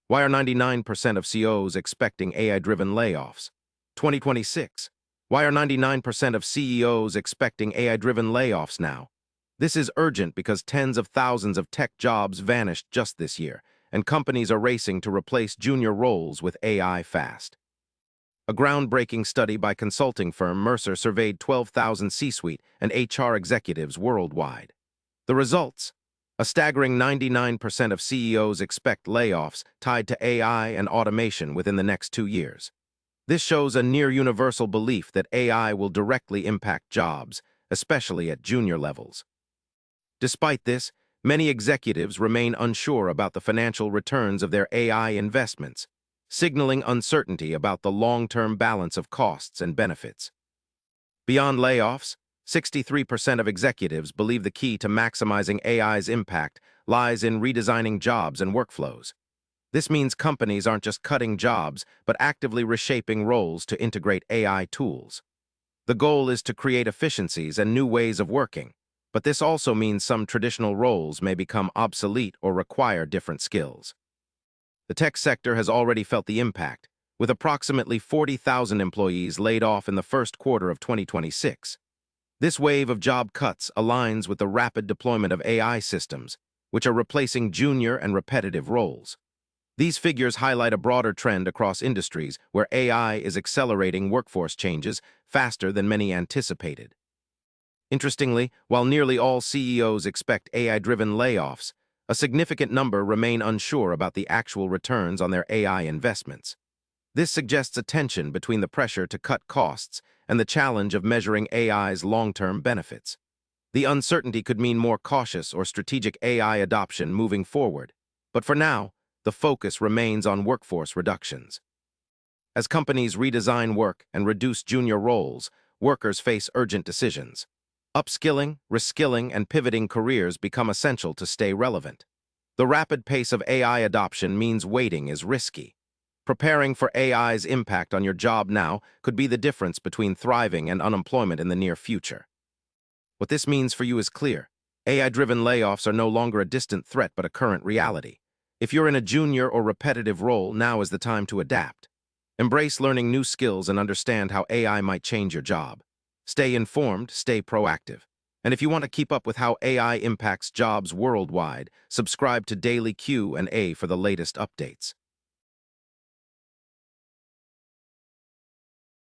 Why are 99% of CEOs expecting AI-driven layoffs? 2026. Why are 99% of CEOs expecting AI-driven layoffs now? This is urgent because tens of thousands of tech jobs vanished just this year, and companies are racing to replace junior roles with AI fast. A groundbreaking study by consulting firm Mercer surveyed 12,000 C-suite and HR executives worldwide. The results: a staggering 99% of CEOs expect layoffs tied to AI and automation within the next 2 years. This shows a near-universal belief that AI will directly impact jobs, especially at junior levels. Despite this, many executives remain unsure about the financial returns of their AI investments, signaling uncertainty about the long-term balance of costs and benefits. Beyond layoffs, 63% of executives believe the key to maximizing AI's impact lies in redesigning jobs and workflows. This means companies aren't just cutting jobs, but actively reshaping roles to integrate AI tools. The goal is to create efficiencies and new ways of working, but this also means some traditional roles may become obsolete or require different skills. The tech sector has already felt the impact, with approximately 40,000 employees laid off in the first quarter of 2026. This wave of job cuts aligns with the rapid deployment of AI systems, which are replacing junior and repetitive roles. These figures highlight a broader trend across industries where AI is accelerating workforce changes faster than many anticipated. Interestingly, while nearly all CEOs expect AI-driven layoffs, a significant number remain unsure about the actual returns on their AI investments. This suggests a tension between the pressure to cut costs and the challenge of measuring AI's long-term benefits. The uncertainty could mean more cautious or strategic AI adoption moving forward, but for now, the focus remains on workforce reductions. As companies redesign work and reduce junior roles, workers face urgent decisions. Upskilling, reskilling, and pivoting careers become essential to stay relevant. The rapid pace of AI adoption means waiting is risky. Preparing for AI's impact on your job now could be the difference between thriving and unemployment in the near future. What this means for you is clear. AI-driven layoffs are no longer a distant threat but a current reality. If you're in a junior or repetitive role, now is the time to adapt. Embrace learning new skills and understand how AI might change your job. Stay informed, stay proactive. And if you want to keep up with how AI impacts jobs worldwide, subscribe to Daily Q&A for the latest updates.